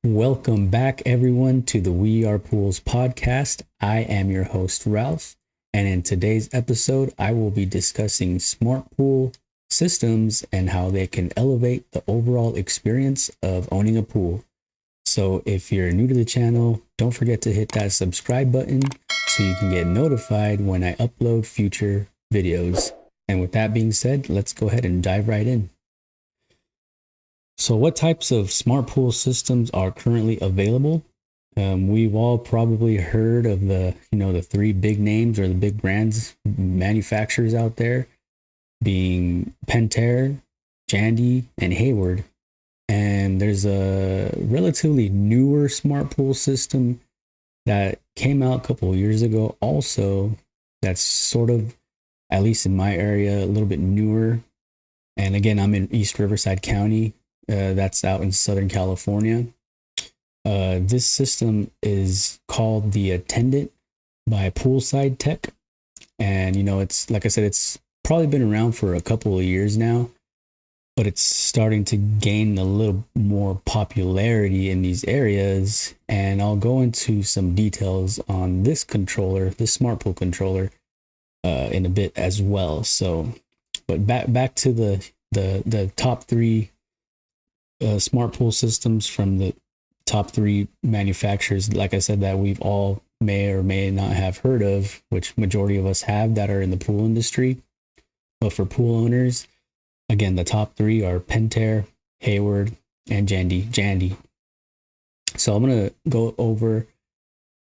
Welcome back, everyone, to the We Are Poolz Podcast. I am your host, Ralph, and in today's episode, I will be discussing smart pool systems and how they can elevate the overall experience of owning a pool. So, if you're new to the channel, don't forget to hit that subscribe button so you can get notified when I upload future videos. And with that being said, let's go ahead and dive right in. So what types of smart pool systems are currently available? We've all probably heard of the three big names or the big brands, manufacturers out there, being Pentair, Jandy, and Hayward. And there's a relatively newer smart pool system that came out a couple of years ago also, that's sort of, at least in my area, a little bit newer. And again, I'm in East Riverside County. That's out in Southern California. This system is called the Attendant by Poolside Tech. And, it's like I said, it's probably been around for a couple of years now, but it's starting to gain a little more popularity in these areas. And I'll go into some details on this controller, this smart pool controller, in a bit as well. So, but back to the top three smart pool systems from the top three manufacturers, like I said, that we've all may or may not have heard of, which majority of us have that are in the pool industry. But for pool owners, again, the top three are Pentair, Hayward, and Jandy. So I'm going to go over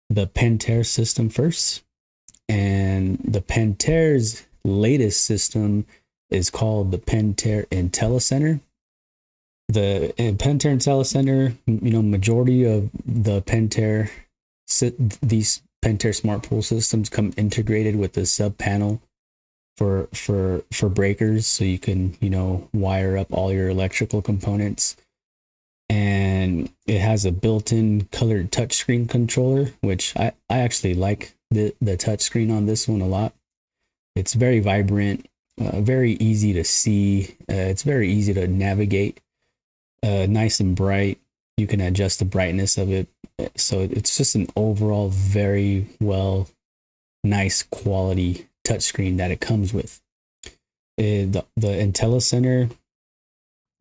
the Pentair system first. And the Pentair's latest system is called the Pentair Intellicenter. The Pentair Intellicenter, majority of the these Pentair smart pool systems come integrated with the sub panel for breakers, so you can wire up all your electrical components. And it has a built-in colored touchscreen controller, which I actually like the touchscreen on this one a lot. It's very vibrant, very easy to see. It's very easy to navigate. Nice and bright. You can adjust the brightness of it. So it's just an overall very nice quality touchscreen that it comes with. The Intellicenter,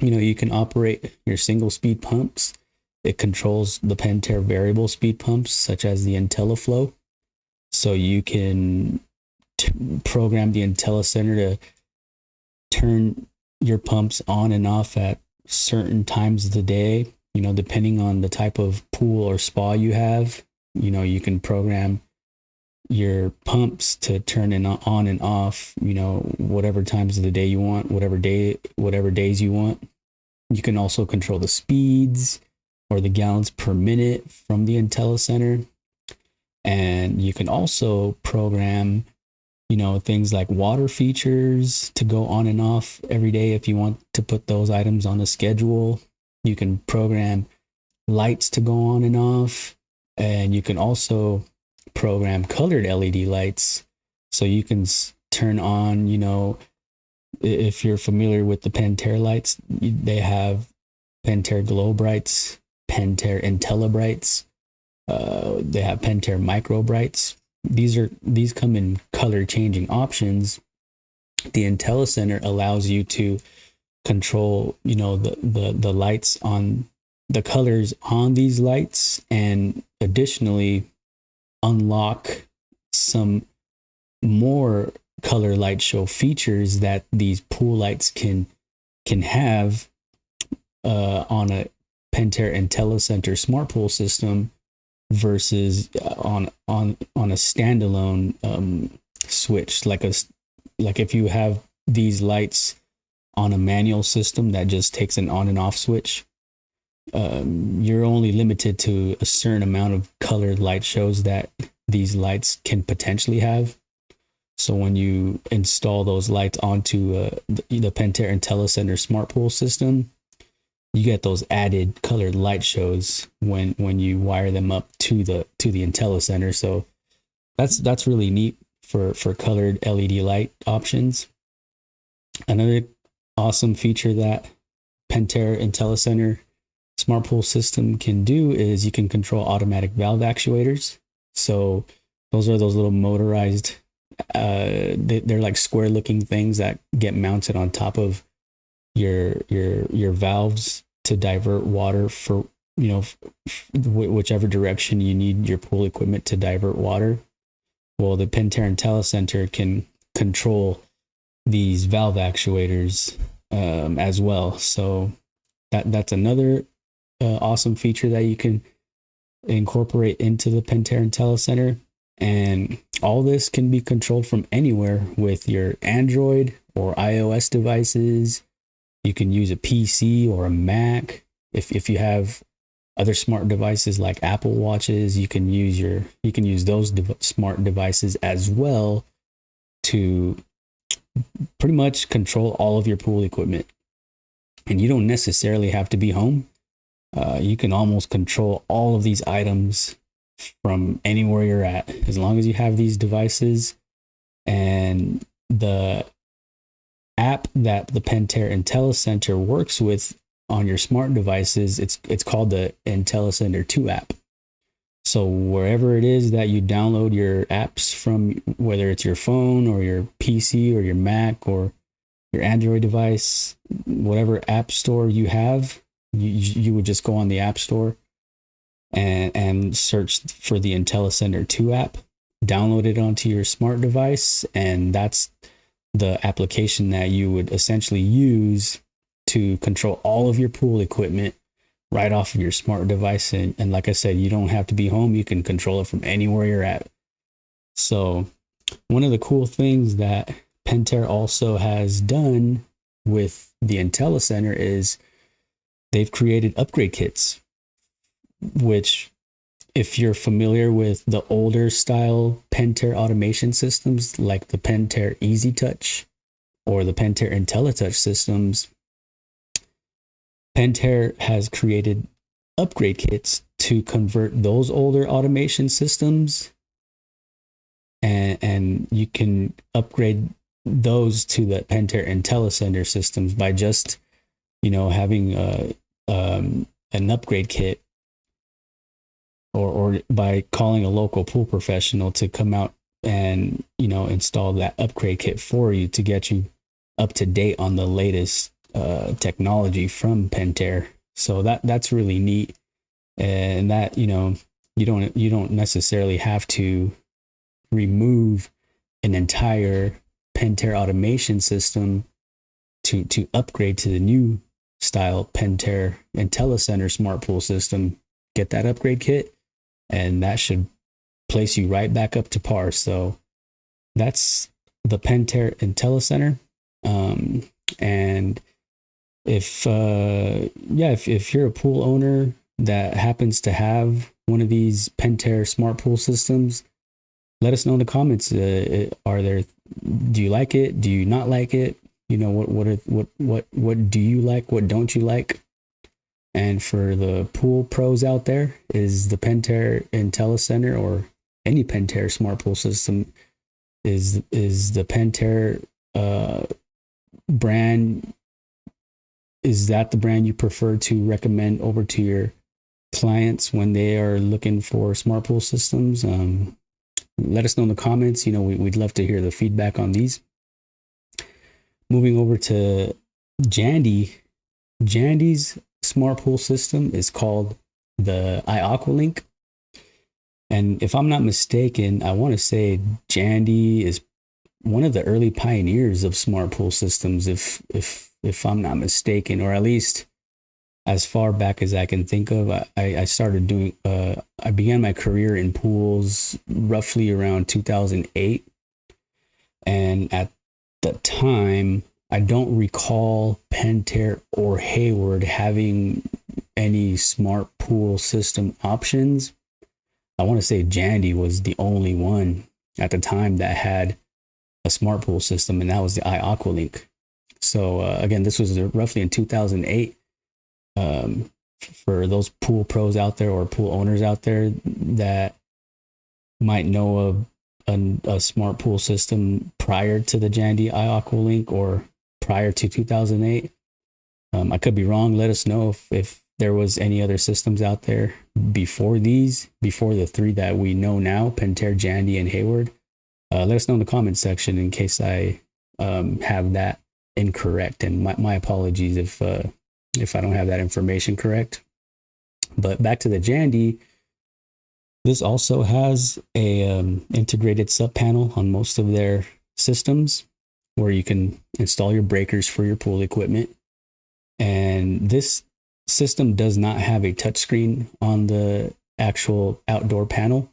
you can operate your single speed pumps. It controls the Pentair variable speed pumps, such as the IntelliFlow. So you can program the Intellicenter to turn your pumps on and off at certain times of the day, depending on the type of pool or spa you have. You can program your pumps to turn it on and off, whatever times of the day you want, whatever days you want. You can also control the speeds or the gallons per minute from the Intellicenter. And you can also program things like water features to go on and off every day if you want to put those items on the schedule. You can program lights to go on and off, and you can also program colored LED lights. So you can turn on, if you're familiar with the Pentair lights, they have Pentair Glow Brights, Pentair IntelliBrights, they have Pentair Micro Brights. These come in color changing options. The Intellicenter allows you to control, the lights on the colors on these lights, and additionally unlock some more color light show features that these pool lights can have on a Pentair Intellicenter smart pool system versus on a standalone switch, like if you have these lights on a manual system that just takes an on and off switch, you're only limited to a certain amount of colored light shows that these lights can potentially have. So when you install those lights onto the Pentair Intellicenter smart pool system, you get those added colored light shows when you wire them up to the Intellicenter. So that's really neat for colored LED light options. Another awesome feature that Pentair Intellicenter smart pool system can do is you can control automatic valve actuators. So those are those little motorized, they're like square looking things that get mounted on top of your valves to divert water for, whichever direction you need your pool equipment to divert water. Well, the Pentair Intellicenter can control these valve actuators as well. So that's another awesome feature that you can incorporate into the Pentair Intellicenter. And all this can be controlled from anywhere with your Android or iOS devices. You can use a PC or a Mac. If you have other smart devices like Apple Watches, you can use those smart devices as well to pretty much control all of your pool equipment. And you don't necessarily have to be home. You can almost control all of these items from anywhere you're at, as long as you have these devices. And the app that the Pentair Intellicenter works with on your smart devices, it's called the Intellicenter 2 app. So wherever it is that you download your apps from, whether it's your phone or your PC or your Mac or your Android device, whatever app store you have, you would just go on the app store and search for the Intellicenter 2 app, download it onto your smart device, and that's the application that you would essentially use to control all of your pool equipment right off of your smart device. And like I said, you don't have to be home. You can control it from anywhere you're at. So one of the cool things that Pentair also has done with the Intellicenter is they've created upgrade kits, which, if you're familiar with the older style Pentair automation systems like the Pentair Easy Touch or the Pentair IntelliTouch systems, Pentair has created upgrade kits to convert those older automation systems, and you can upgrade those to the Pentair Intellicenter systems by just, having an upgrade kit, or by calling a local pool professional to come out and, install that upgrade kit for you to get you up to date on the latest technology from Pentair. So that's really neat. And that, you don't necessarily have to remove an entire Pentair automation system to upgrade to the new style Pentair Intellicenter smart pool system. Get that upgrade kit, and that should place you right back up to par. So that's the Pentair Intellicenter. And if you're a pool owner that happens to have one of these Pentair smart pool systems, let us know in the comments. Do you like it? Do you not like it? What do you like? What don't you like? And for the pool pros out there, is the Pentair Intellicenter or any Pentair smart pool system, is the Pentair brand, is that the brand you prefer to recommend over to your clients when they are looking for smart pool systems? Let us know in the comments. We'd love to hear the feedback on these. Moving over to Jandy. Jandy's smart pool system is called the IAqualink. And if I'm not mistaken, I want to say Jandy is one of the early pioneers of smart pool systems, if I'm not mistaken, or at least as far back as I can think of. I started doing, I began my career in pools roughly around 2008. And at the time, I don't recall Pentair or Hayward having any smart pool system options. I want to say Jandy was the only one at the time that had a smart pool system, and that was the IAqualink. So again, this was roughly in 2008. For those pool pros out there or pool owners out there that might know of a smart pool system prior to the Jandy IAqualink or prior to 2008, I could be wrong. Let us know if there was any other systems out there before the three that we know now, Pentair, Jandy, and Hayward. Let us know in the comments section in case I have that incorrect, and my apologies if I don't have that information correct. But back to the Jandy, this also has a integrated sub panel on most of their systems where you can install your breakers for your pool equipment. And this system does not have a touchscreen on the actual outdoor panel.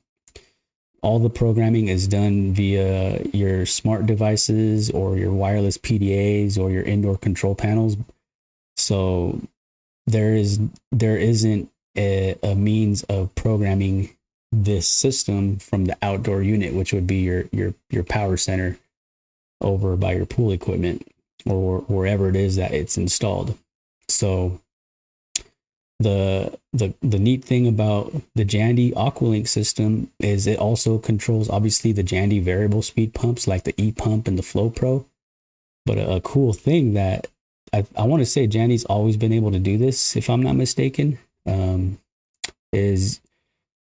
All the programming is done via your smart devices or your wireless PDAs or your indoor control panels. So there isn't a means of programming this system from the outdoor unit, which would be your power center over by your pool equipment or wherever it is that it's installed. So the neat thing about the Jandy AquaLink system is it also controls obviously the Jandy variable speed pumps like the E-Pump and the Flow Pro. But a cool thing that I want to say Jandy's always been able to do this, if I'm not mistaken, is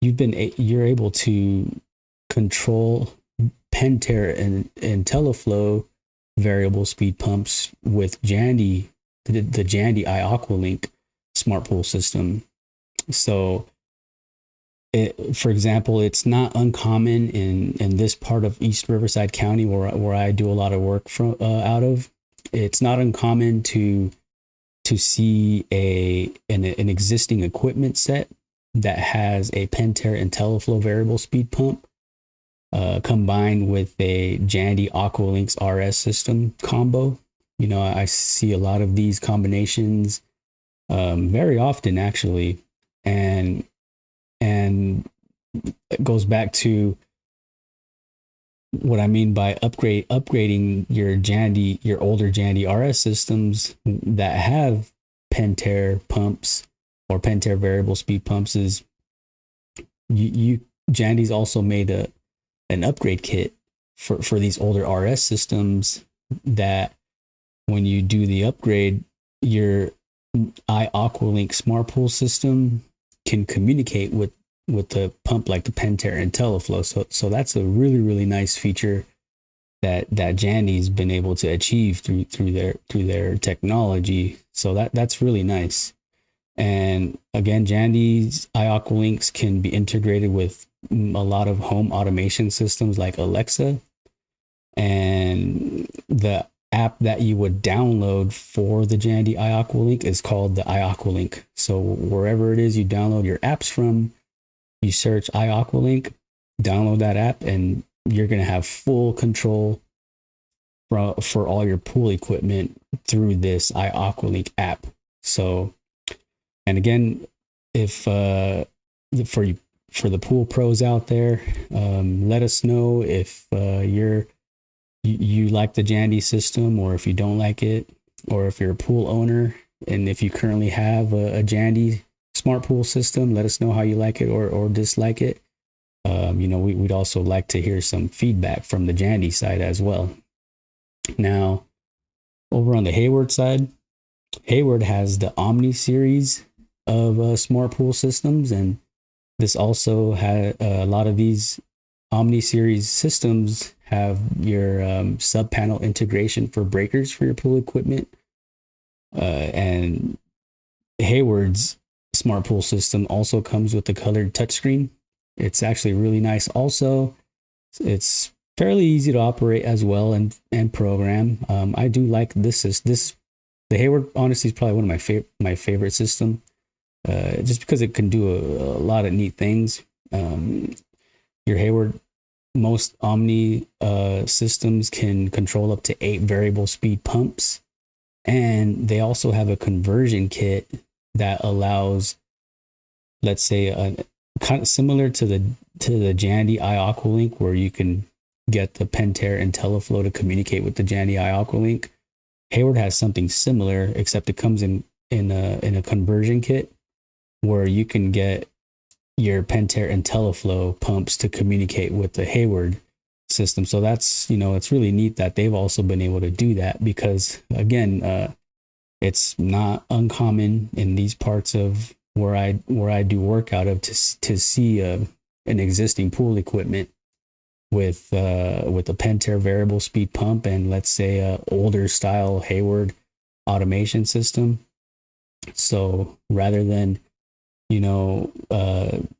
you're able to control Pentair and IntelliFlow variable speed pumps with Jandy, the Jandy IAqualink smart pool system. So for example, it's not uncommon in this part of East Riverside County where I do a lot of work from out of. It's not uncommon to see an existing equipment set that has a Pentair IntelliFlow variable speed pump combined with a Jandy AquaLinks RS system combo. You know, I see a lot of these combinations very often actually, and it goes back to what I mean by upgrading your older Jandy RS systems that have Pentair pumps or Pentair variable speed pumps. Is Jandy's also made an upgrade kit for these older RS systems that when you do the upgrade, your IAqualink smart pool system can communicate with the pump like the Pentair IntelliFlow. So that's a really, really nice feature that Jandy's been able to achieve through their technology. So that's really nice. And again, Jandy's IAqualinks can be integrated with a lot of home automation systems like Alexa, and the app that you would download for the Jandy IAqualink is called the IAqualink. So wherever it is you download your apps from, you search IAqualink, download that app, and you're going to have full control for all your pool equipment through this IAqualink app. So, and again, if for the pool pros out there, let us know if you like the Jandy system, or if you don't like it, or if you're a pool owner and if you currently have a Jandy smart pool system, let us know how you like it or dislike it. We'd also like to hear some feedback from the Jandy side as well. Now, over on the Hayward side, Hayward has the Omni series of smart pool systems, and this also had a lot of these Omni series systems have your sub panel integration for breakers for your pool equipment, and Hayward's smart pool system also comes with the colored touchscreen. It's actually really nice. Also, it's fairly easy to operate as well and program. I do like this. The Hayward honestly is probably one of my favorite system, just because it can do a lot of neat things. Your Hayward, most Omni systems can control up to 8 variable speed pumps, and they also have a conversion kit that allows, let's say, kind of similar to the Jandy IAqualink, where you can get the Pentair IntelliFlow to communicate with the Jandy IAqualink. Hayward has something similar, except it comes in a conversion kit where you can get your Pentair IntelliFlow pumps to communicate with the Hayward system. So that's, it's really neat that they've also been able to do that, because again, It's not uncommon in these parts of where I do work out of to see an existing pool equipment with a Pentair variable speed pump and, let's say, a older style Hayward automation system. So rather than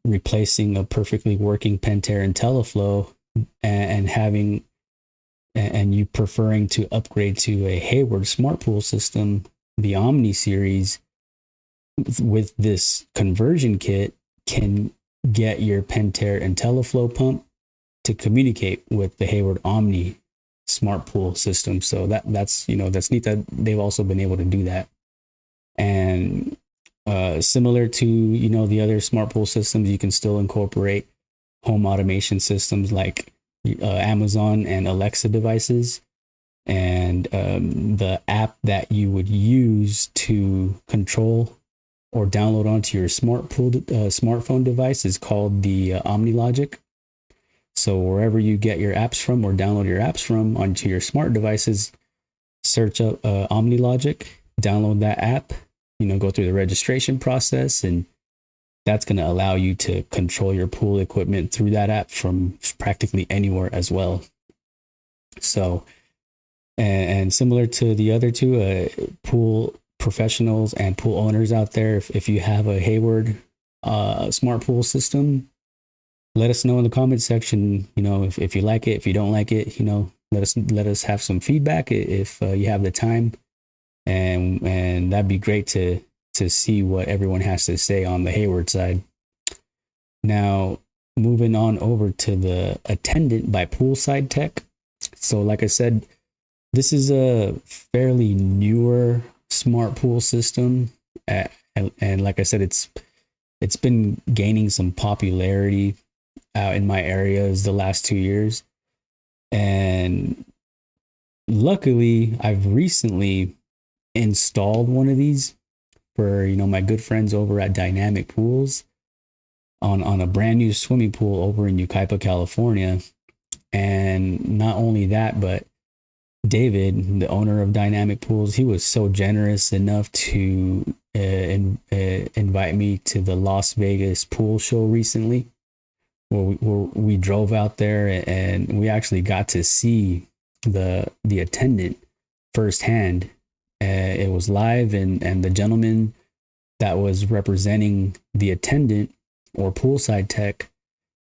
replacing a perfectly working Pentair IntelliFlow and having and you preferring to upgrade to a Hayward smart pool system, the Omni series with this conversion kit can get your Pentair IntelliFlow pump to communicate with the Hayward Omni smart pool system. So that's neat that they've also been able to do that. And similar to the other smart pool systems, you can still incorporate home automation systems like Amazon and Alexa devices, and the app that you would use to control or download onto your smartphone device is called the Omni Logic. So wherever you get your apps from or download your apps from onto your smart devices, search up Omni Logic, download that app, go through the registration process, and that's going to allow you to control your pool equipment through that app from practically anywhere as well. So, and similar to the other two, pool professionals and pool owners out there, if you have a Hayward smart pool system, let us know in the comments section. If you like it, if you don't like it, let us have some feedback if you have the time, and that'd be great to see what everyone has to say on the Hayward side. Now, moving on over to the Attendant by Poolside Tech. So like I said, this is a fairly newer smart pool system. And like I said, it's been gaining some popularity out in my areas the last 2 years. And luckily, I've recently installed one of these for my good friends over at Dynamic Pools on a brand new swimming pool over in Yucaipa, California. And not only that, but David, the owner of Dynamic Pools, he was so generous enough to invite me to the Las Vegas pool show recently, where we drove out there and we actually got to see the Attendant firsthand. It was live, and the gentleman that was representing the Attendant or Poolside Tech,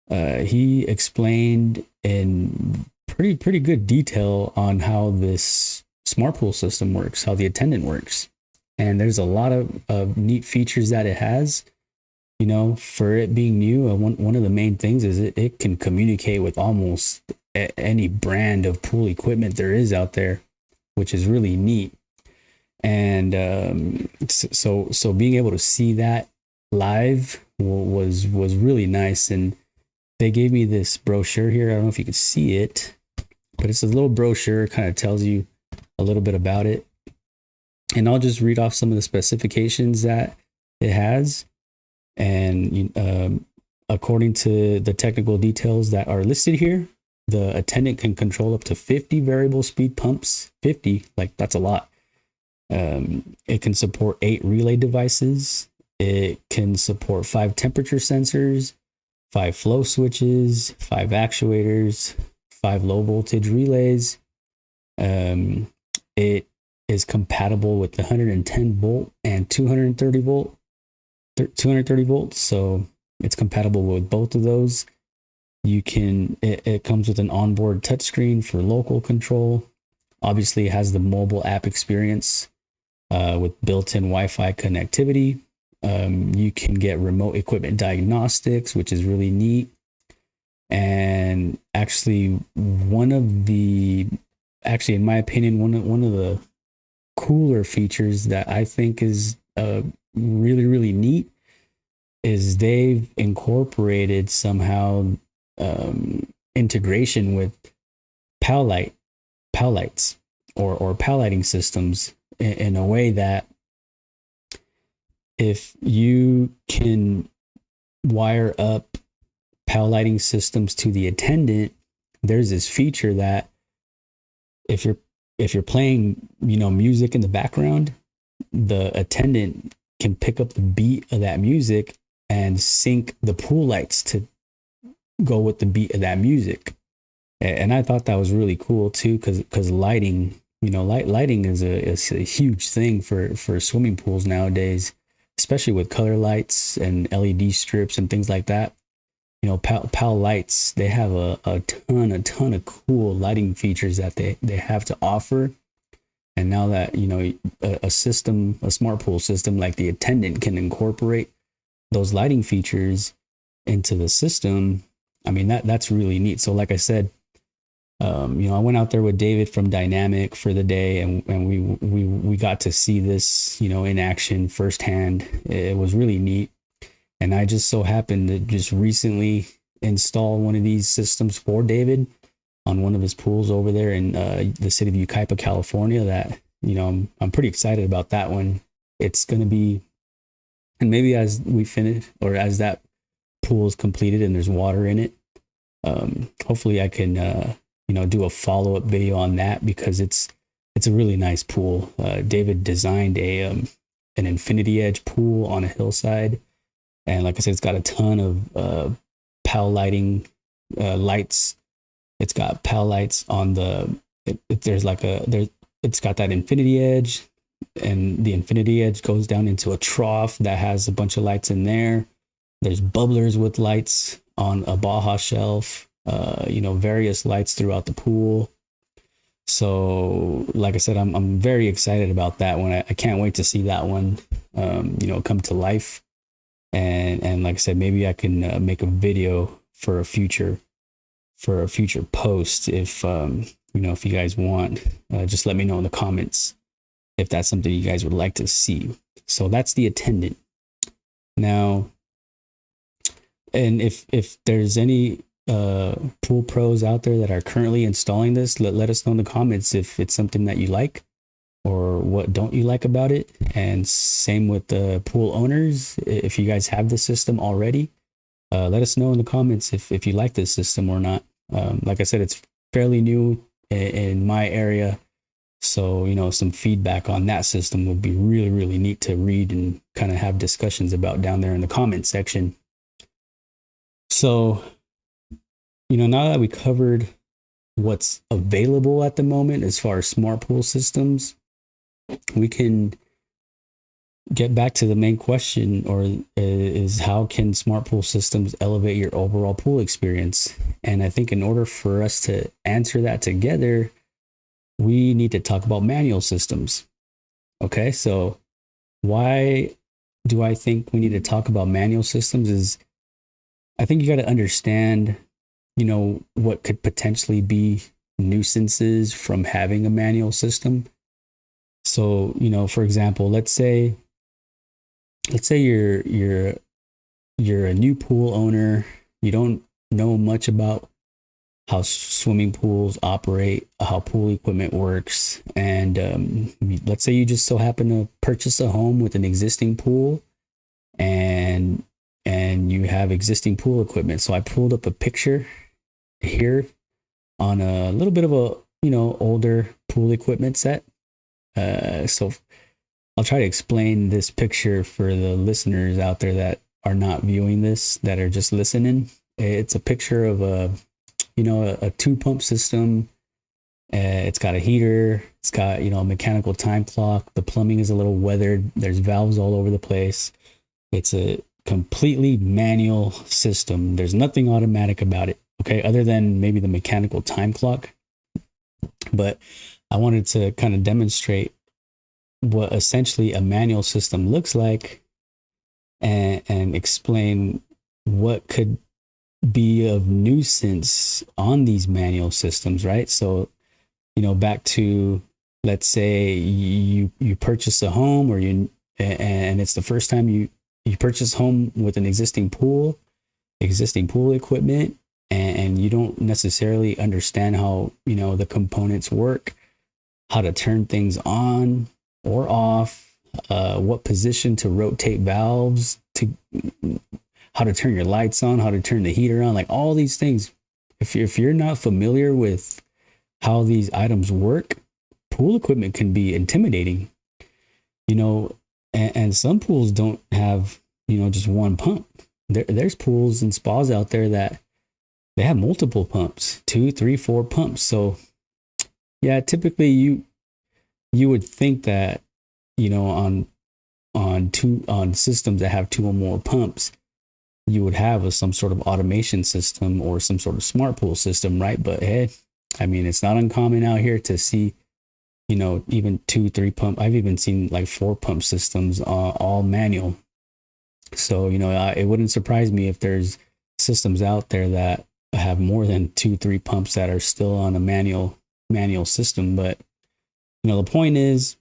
he explained in pretty good detail on how this smart pool system works, how the Attendant works. And there's a lot of neat features that it has. For it being new, one of the main things is it can communicate with almost any brand of pool equipment there is out there, which is really neat. And so being able to see that live was really nice. And they gave me this brochure here. I don't know if you can see it, but it's a little brochure. It kind of tells you a little bit about it. And I'll just read off some of the specifications that it has. And according to the technical details that are listed here, the Attendant can control up to 50 variable speed pumps. 50, that's a lot. It can support 8 relay devices. It can support 5 temperature sensors, 5 flow switches, 5 actuators, 5 low voltage relays. It is compatible with 110 volt and 230 volts. So it's compatible with both of those. It comes with an onboard touchscreen for local control. Obviously, it has the mobile app experience with built-in Wi-Fi connectivity. You can get remote equipment diagnostics, which is really neat. And actually, in my opinion, one of the cooler features that I think is really, really neat is they've incorporated somehow integration with Powlights or Powlighting systems in a way that if you can wire up Powlighting systems to the Attendant, there's this feature that if you're playing music in the background, the attendant can pick up the beat of that music and sync the pool lights to go with the beat of that music. And I thought that was really cool too, because lighting, lighting is a huge thing for swimming pools nowadays, especially with color lights and LED strips and things like that. Pal Lights, they have a ton of cool lighting features that they have to offer. And now that, a smart pool system like the Attendant can incorporate those lighting features into the system, I mean, that's really neat. So like I said, I went out there with David from Dynamic for the day, and we got to see this, in action firsthand. It was really neat. And I just so happened to just recently install one of these systems for David on one of his pools over there in the city of Yucaipa, California. That, I'm pretty excited about that one. It's going to be, and maybe as we finish, or as that pool is completed and there's water in it, hopefully I can, do a follow-up video on that, because it's a really nice pool. David designed an infinity edge pool on a hillside. And like I said, it's got a ton of PAL lighting lights. It's got PAL lights on it's got that infinity edge, and the infinity edge goes down into a trough that has a bunch of lights in there. There's bubblers with lights on a Baja shelf, various lights throughout the pool. So like I said, I'm very excited about that one. I can't wait to see that one, come to life. And like I said, maybe I can make a video for a future post. If if you guys want, just let me know in the comments if that's something you guys would like to see. So that's the Attendant. Now, and if there's any pool pros out there that are currently installing this, let us know in the comments if it's something that you like, or what don't you like about it. And same with the pool owners. If you guys have the system already, let us know in the comments if you like this system or not. Like I said, it's fairly new in my area. So, some feedback on that system would be really, really neat to read and kind of have discussions about down there in the comment section. So, now that we covered what's available at the moment as far as smart pool systems, we can get back to the main question, or is how can smart pool systems elevate your overall pool experience? And I think in order for us to answer that together, we need to talk about manual systems. Okay, so why do I think we need to talk about manual systems is, I think you got to understand, what could potentially be nuisances from having a manual system. So, for example, let's say you're a new pool owner. You don't know much about how swimming pools operate, how pool equipment works, and let's say you just so happen to purchase a home with an existing pool, and you have existing pool equipment. So I pulled up a picture here on a little bit of a older pool equipment set. So I'll try to explain this picture for the listeners out there that are not viewing this, that are just listening. It's a picture of a 2-pump system. It's got a heater. It's got, a mechanical time clock. The plumbing is a little weathered. There's valves all over the place. It's a completely manual system. There's nothing automatic about it. Okay. Other than maybe the mechanical time clock. But I wanted to kind of demonstrate what essentially a manual system looks like, and explain what could be of nuisance on these manual systems, right? So, back to, let's say you purchase a home, and it's the first time you purchase a home with an existing pool equipment, and you don't necessarily understand how, the components work, how to turn things on or off, what position to rotate valves, how to turn your lights on, how to turn the heater on, like all these things. If you're not familiar with how these items work, pool equipment can be intimidating. you know, and some pools don't have, just one pump. There's pools and spas out there that they have multiple pumps, two, three, four pumps. So yeah, typically you would think that, on systems that have two or more pumps, you would have some sort of automation system or some sort of smart pool system, right? But hey, I mean, it's not uncommon out here to see, even two, three pump. I've even seen like four pump systems, all manual. So, it wouldn't surprise me if there's systems out there that have more than two, three pumps that are still on a manual system. But, the point is,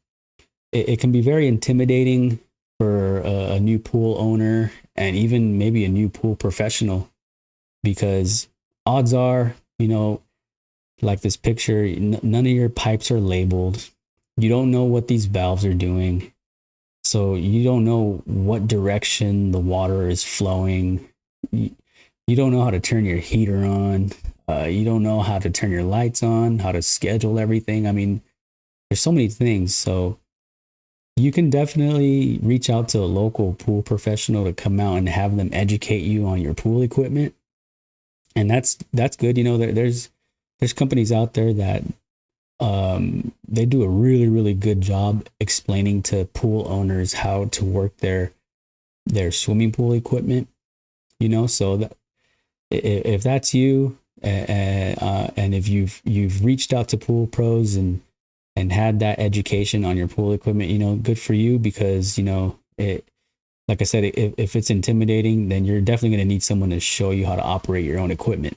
it can be very intimidating for a new pool owner and even maybe a new pool professional, because odds are, like this picture, none of your pipes are labeled. You don't know what these valves are doing. So you don't know what direction the water is flowing. You don't know how to turn your heater on. You don't know how to turn your lights on, how to schedule everything. I mean, there's so many things. So you can definitely reach out to a local pool professional to come out and have them educate you on your pool equipment. And that's good. There's companies out there that they do a really, really good job explaining to pool owners how to work their swimming pool equipment. So that if that's you, and if you've reached out to pool pros and had that education on your pool equipment, good for you, because it, like I said, if it's intimidating, then you're definitely going to need someone to show you how to operate your own equipment.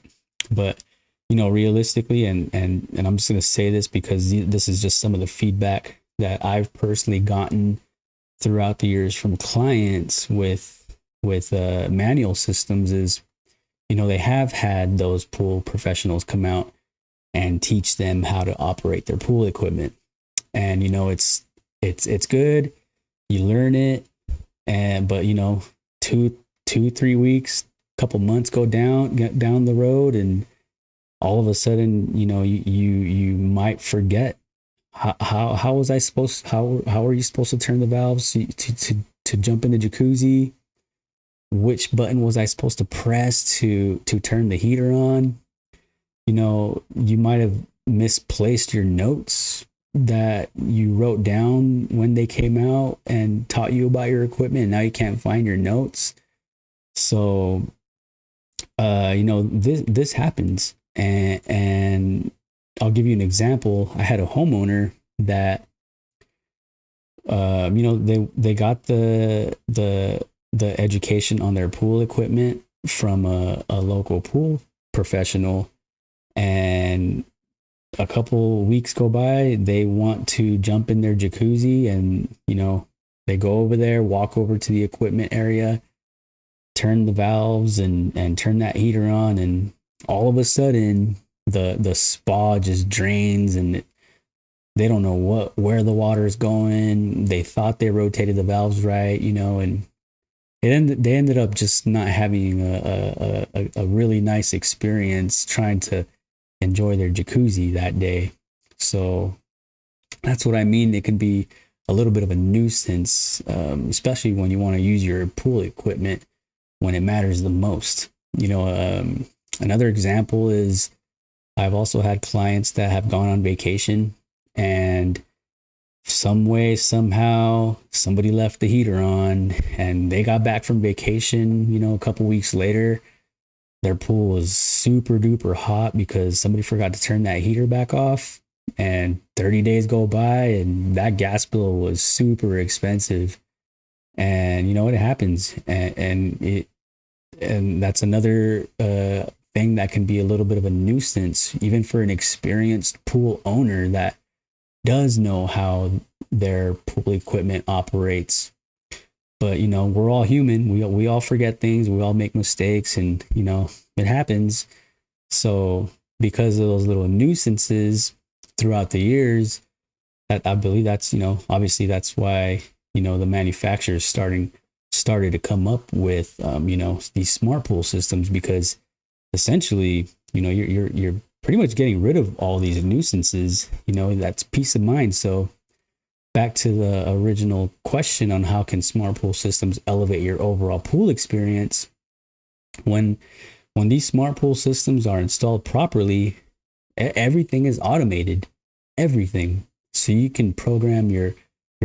But realistically, and I'm just going to say this because this is just some of the feedback that I've personally gotten throughout the years from clients with manual systems is, they have had those pool professionals come out and teach them how to operate their pool equipment. And it's good. You learn it, but 2-3 weeks, couple months get down the road, and all of a sudden, you might forget how was I supposed how are you supposed to turn the valves to jump in the jacuzzi? Which button was I supposed to press to turn the heater on? You might have misplaced your notes that you wrote down when they came out and taught you about your equipment, and now you can't find your notes. So this happens. And I'll give you an example. I had a homeowner that they got the education on their pool equipment from a local pool professional, and a couple weeks go by, they want to jump in their jacuzzi, and they go over there, walk over to the equipment area, turn the valves and turn that heater on, and all of a sudden the spa just drains, and they don't know where the water is going. They thought they rotated the valves right, and they ended up just not having a really nice experience trying to enjoy their jacuzzi that day. So that's what I mean. It can be a little bit of a nuisance, especially when you want to use your pool equipment when it matters the most. Another example is I've also had clients that have gone on vacation, and some way, somehow, somebody left the heater on, and they got back from vacation, a couple weeks later. Their pool was super duper hot because somebody forgot to turn that heater back off, and 30 days go by and that gas bill was super expensive. And it happens, and that's another thing that can be a little bit of a nuisance, even for an experienced pool owner that does know how their pool equipment operates. But we're all human. We all forget things. We all make mistakes, and it happens. So because of those little nuisances throughout the years, I believe that's obviously that's why the manufacturers started to come up with these smart pool systems, because essentially you're pretty much getting rid of all these nuisances. That's peace of mind. So back to the original question on how can smart pool systems elevate your overall pool experience. When these smart pool systems are installed properly, everything is automated. Everything. So you can program your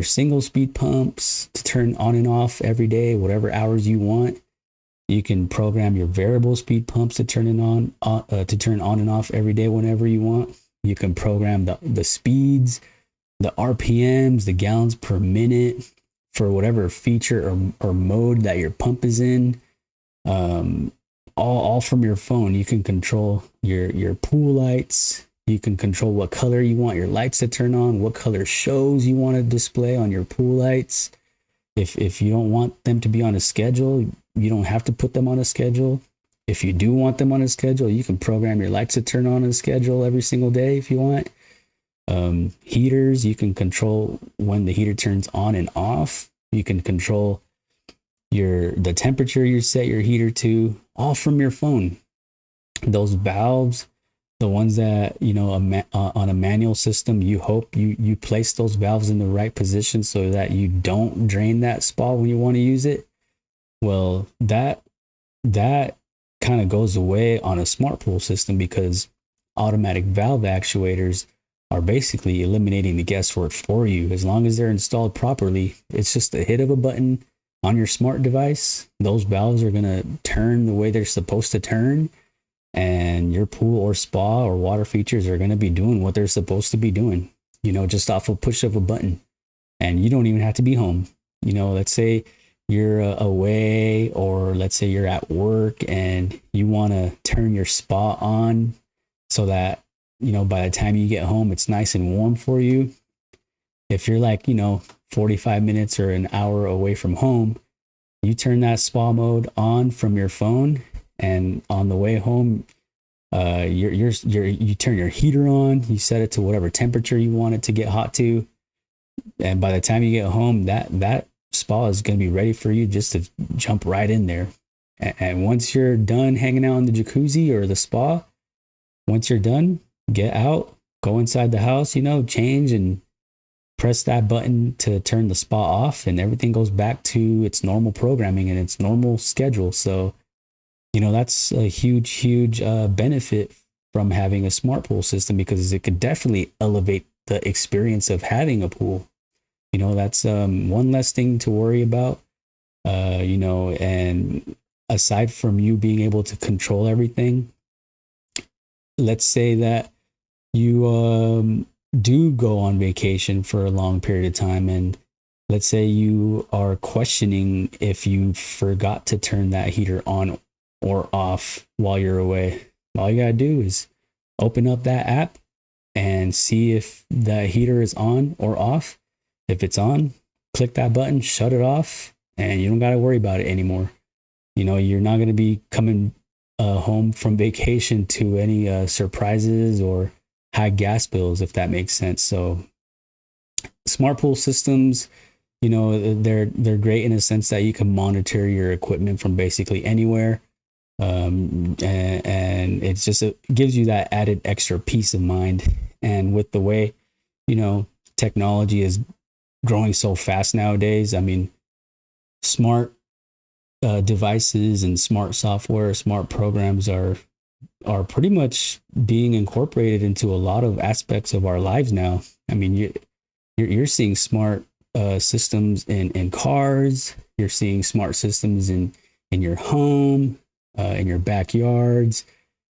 single speed pumps to turn on and off every day, whatever hours you want. You can program your variable speed pumps to turn on and off every day whenever you want. You can program the speeds, the RPMs, the gallons per minute for whatever feature or mode that your pump is in. All from your phone. You can control your pool lights. You can control what color you want your lights to turn on, what color shows you want to display on your pool lights. If you don't want them to be on a schedule, you don't have to put them on a schedule. If you do want them on a schedule, you can program your lights to turn on a schedule every single day if you want. Heaters, you can control when the heater turns on and off. You can control the temperature you set your heater to, all from your phone. Those valves, the ones that, on a manual system, you hope you place those valves in the right position so that you don't drain that spot when you want to use it. Well, that kind of goes away on a smart pool system, because automatic valve actuators are basically eliminating the guesswork for you. As long as they're installed properly, it's just a hit of a button on your smart device. Those valves are going to turn the way they're supposed to turn, and your pool or spa or water features are going to be doing what they're supposed to be doing, just off a push of a button. And you don't even have to be home. Let's say you're away, or let's say you're at work and you want to turn your spa on so that, by the time you get home, it's nice and warm for you. If you're like, 45 minutes or an hour away from home, you turn that spa mode on from your phone, and on the way home, you turn your heater on, you set it to whatever temperature you want it to get hot to, and by the time you get home, that spa is going to be ready for you just to jump right in there. And once you're done hanging out in the jacuzzi or the spa, once you're done, get out, go inside the house, change and press that button to turn the spa off, and everything goes back to its normal programming and its normal schedule. So, that's a huge benefit from having a smart pool system, because it could definitely elevate the experience of having a pool. That's one less thing to worry about, and aside from you being able to control everything, let's say that you do go on vacation for a long period of time, and let's say you are questioning if you forgot to turn that heater on or off while you're away. All you gotta do is open up that app and see if the heater is on or off. If it's on, click that button, shut it off, and you don't gotta worry about it anymore. You're not gonna be coming home from vacation to any surprises or high gas bills, if that makes sense. So smart pool systems, they're great in a sense that you can monitor your equipment from basically anywhere. And it's just, it gives you that added extra peace of mind. And with the way, technology is growing so fast nowadays, I mean, smart devices and smart software, smart programs are pretty much being incorporated into a lot of aspects of our lives now. I mean, you're seeing smart systems in cars. You're seeing smart systems in your home, in your backyards,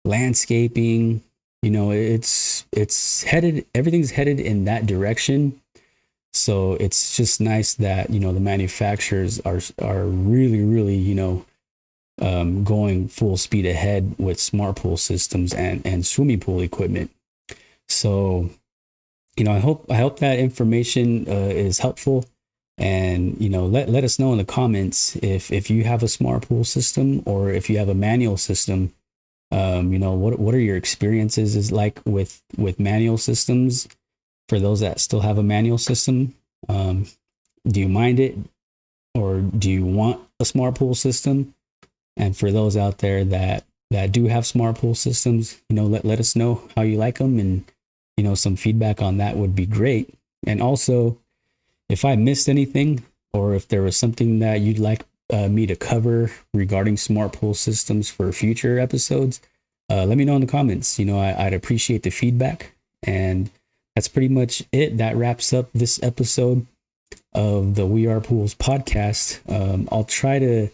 landscaping. It's headed. Everything's headed in that direction. So it's just nice that the manufacturers are really going full speed ahead with smart pool systems and swimming pool equipment. So, I hope that information is helpful, and let us know in the comments if you have a smart pool system or if you have a manual system. What are your experiences is like with manual systems? For those that still have a manual system, do you mind it, or do you want a smart pool system? And for those out there that do have smart pool systems, let us know how you like them, and some feedback on that would be great. And also, If I missed anything, or if there was something that you'd like me to cover regarding smart pool systems for future episodes, let me know in the comments. I'd appreciate the feedback. And that's pretty much it. That wraps up this episode of the We Are Poolz podcast. I'll try to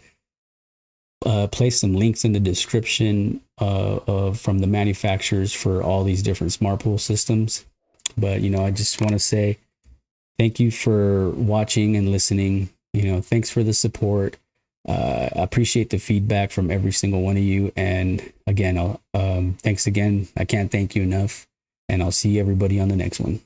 place some links in the description from the manufacturers for all these different smart pool systems. But, I just want to say thank you for watching and listening. Thanks for the support. I appreciate the feedback from every single one of you. And again, thanks again. I can't thank you enough. And I'll see everybody on the next one.